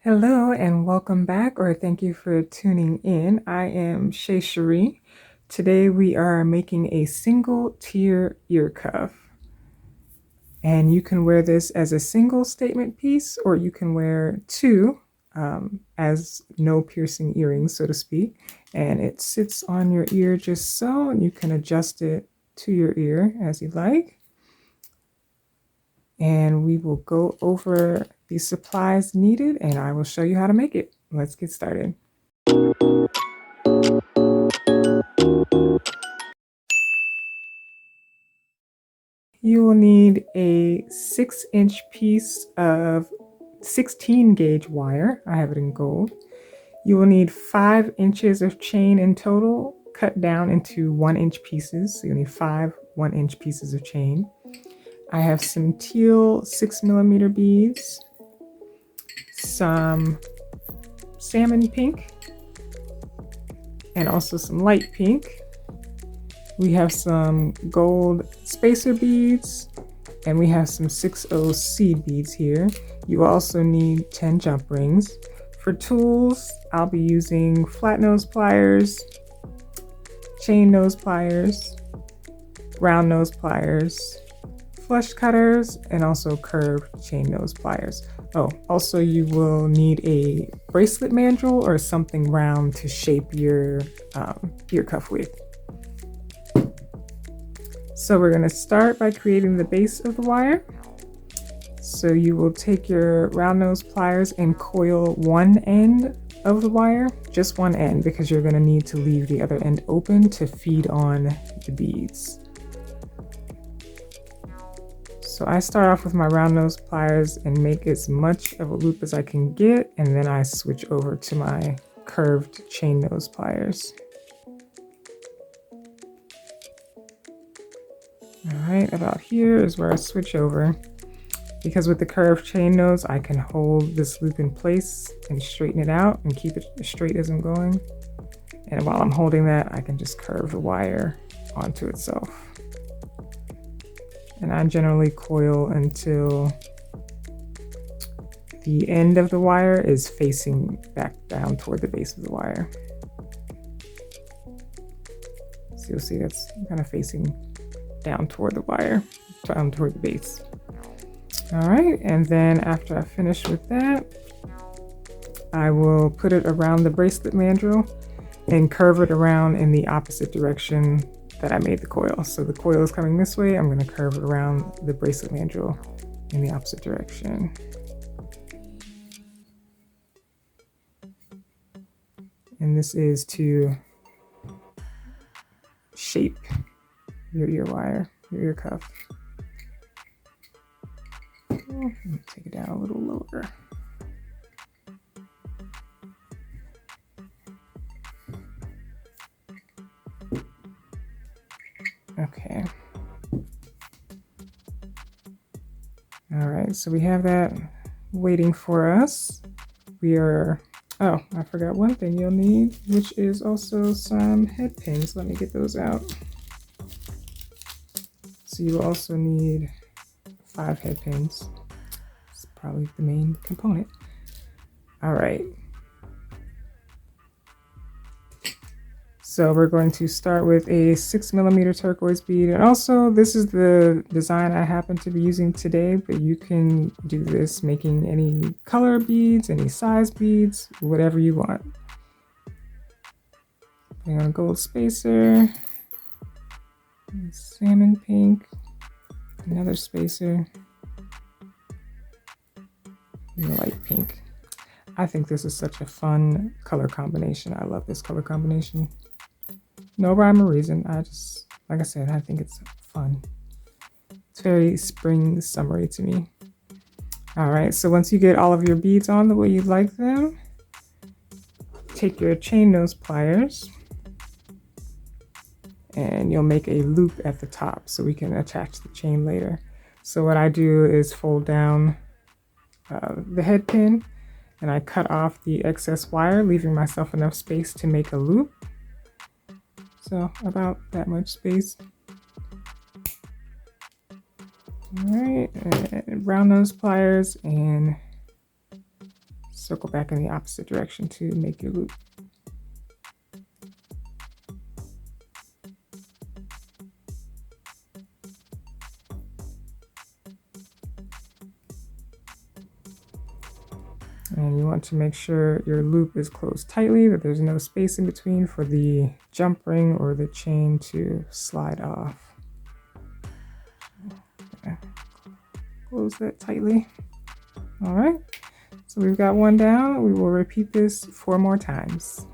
Hello and welcome back, or thank you for tuning in. I am Shay Cherie. Today we are making a single tier ear cuff. And you can wear this as a single statement piece, or you can wear two as no piercing earrings, so to speak. And it sits on your ear just so, and you can adjust it to your ear as you like. And we will go over the supplies needed and I will show you how to make it. Let's get started. You will need a 6-inch piece of 16 gauge wire. I have it in gold. You will need 5 inches of chain in total, cut down into 1-inch pieces. So you'll need 5 1-inch pieces of chain. I have some teal 6mm beads, some salmon pink, and also some light pink. We have some gold spacer beads, and we have some 6/0 seed beads here. You also need 10 jump rings. For tools, I'll be using flat nose pliers, chain nose pliers, round nose pliers, flush cutters, and also curved chain nose pliers. Oh, also you will need a bracelet mandrel or something round to shape your ear cuff with. So we're going to start by creating the base of the wire. So you will take your round nose pliers and coil one end of the wire, just one end, because you're going to need to leave the other end open to feed on the beads. So I start off with my round nose pliers and make as much of a loop as I can get, and then I switch over to my curved chain nose pliers. All right, about here is where I switch over, because with the curved chain nose, I can hold this loop in place and straighten it out and keep it as straight as I'm going. And while I'm holding that, I can just curve the wire onto itself. And I generally coil until the end of the wire is facing back down toward the base of the wire. So you'll see that's kind of facing down toward the wire, down toward the base. All right, and then after I finish with that, I will put it around the bracelet mandrel and curve it around in the opposite direction that I made the coil. So the coil is coming this way, I'm going to curve it around the bracelet mandrel in the opposite direction. And this is to shape your ear wire, your ear cuff. Let me take it down a little lower. Okay. All right, so we have that waiting for us. Oh, I forgot one thing you'll need, which is also some head pins. Let me get those out. So you also need 5 head pins. It's probably the main component. All right. So we're going to start with a 6mm turquoise bead. And also this is the design I happen to be using today, but you can do this making any color beads, any size beads, whatever you want. Putting on a gold spacer, salmon pink, another spacer, and light pink. I think this is such a fun color combination. I love this color combination. No rhyme or reason. Like I said, I think it's fun. It's very spring summery to me. All right, so once you get all of your beads on the way you like them, take your chain nose pliers and you'll make a loop at the top so we can attach the chain later. So what I do is fold down the head pin and I cut off the excess wire, leaving myself enough space to make a loop. So about that much space. All right, and round nose pliers and circle back in the opposite direction to make your loop. And you want to make sure your loop is closed tightly, that there's no space in between for the jump ring or the chain to slide off. Okay. Close that tightly. All right, so we've got one down. We will repeat this 4 more times.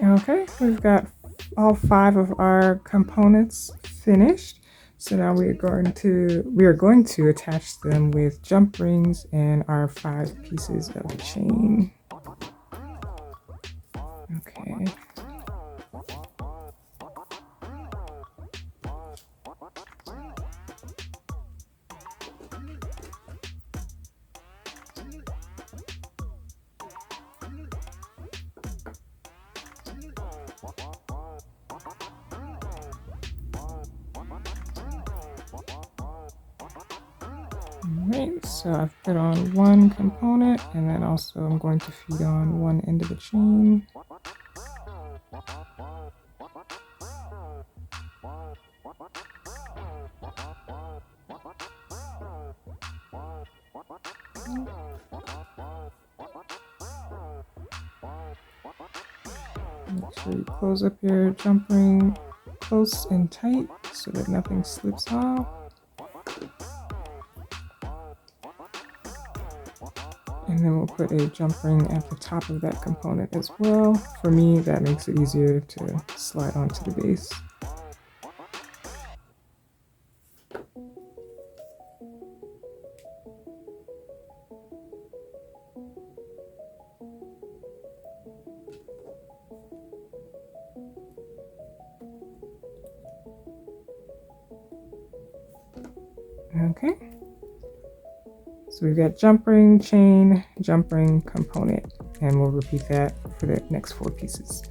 Okay, we've got all 5 of our components finished. So now we are going to attach them with jump rings and our 5 pieces of chain. Okay. Alright, so I've put on one component and then also I'm going to feed on one end of the chain. Make sure you close up your jump ring close and tight so that nothing slips off. And then we'll put a jump ring at the top of that component as well. For me, that makes it easier to slide onto the base. Okay. So we've got jump ring, chain, jump ring, component, and we'll repeat that for the next 4 pieces.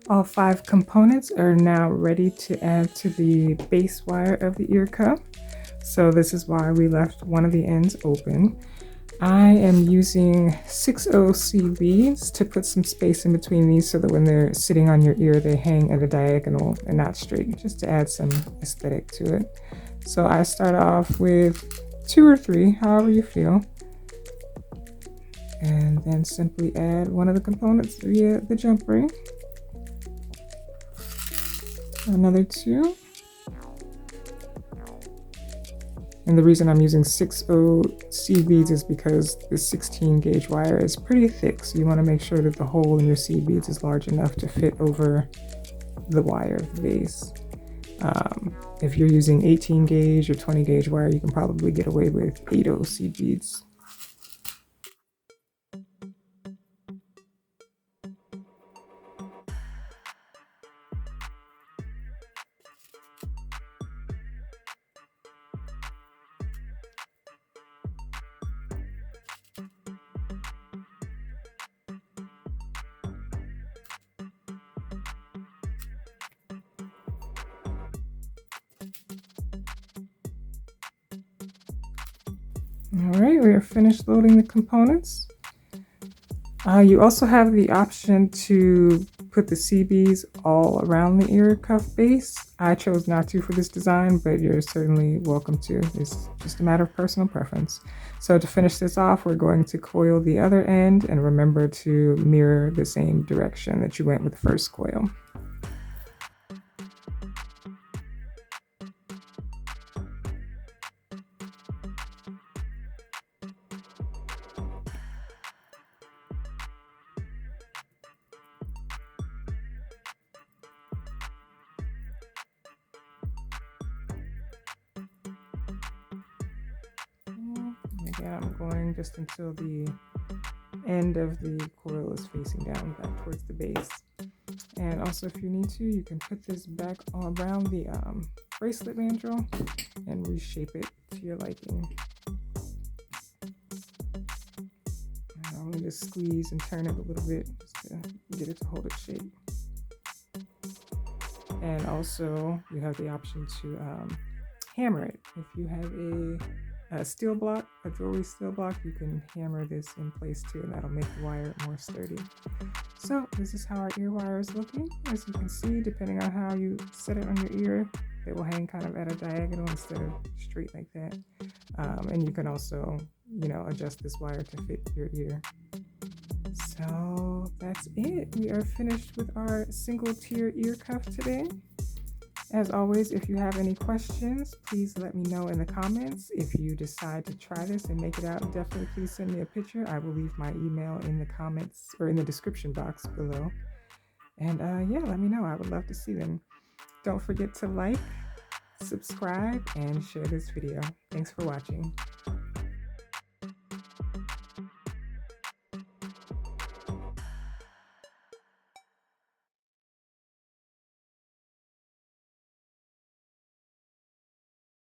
All 5 components are now ready to add to the base wire of the ear cup. So this is why we left one of the ends open. I am using 6OC beads to put some space in between these so that when they're sitting on your ear, they hang at a diagonal and not straight, just to add some aesthetic to it. So I start off with 2 or 3, however you feel. And then simply add one of the components via the jump ring. Another 2, And the reason I'm using 6/0 seed beads is because the 16 gauge wire is pretty thick. So you want to make sure that the hole in your seed beads is large enough to fit over the wire of the vase. If you're using 18 gauge or 20 gauge wire, you can probably get away with 8/0 seed beads. All right, we are finished loading the components. You also have the option to put the CBs all around the ear cuff base. I chose not to for this design, but you're certainly welcome to. It's just a matter of personal preference. So to finish this off, we're going to coil the other end, and remember to mirror the same direction that you went with the first coil. Again, I'm going just until the end of the coil is facing down back towards the base. And also, if you need to, you can put this back around the bracelet mandrel and reshape it to your liking. I'm going to just squeeze and turn it a little bit just to get it to hold its shape. And also, you have the option to hammer it. If you have a steel block, a jewelry steel block, you can hammer this in place too, and that'll make the wire more sturdy. So this is how our ear wire is looking. As you can see, depending on how you set it on your ear, it will hang kind of at a diagonal instead of straight like that. And you can also, adjust this wire to fit your ear. So that's it. We are finished with our single tier ear cuff today. As always, if you have any questions, please let me know in the comments. If you decide to try this and make it out, definitely please send me a picture. I will leave my email in the comments or in the description box below. And yeah, let me know. I would love to see them. Don't forget to like, subscribe, and share this video. Thanks for watching.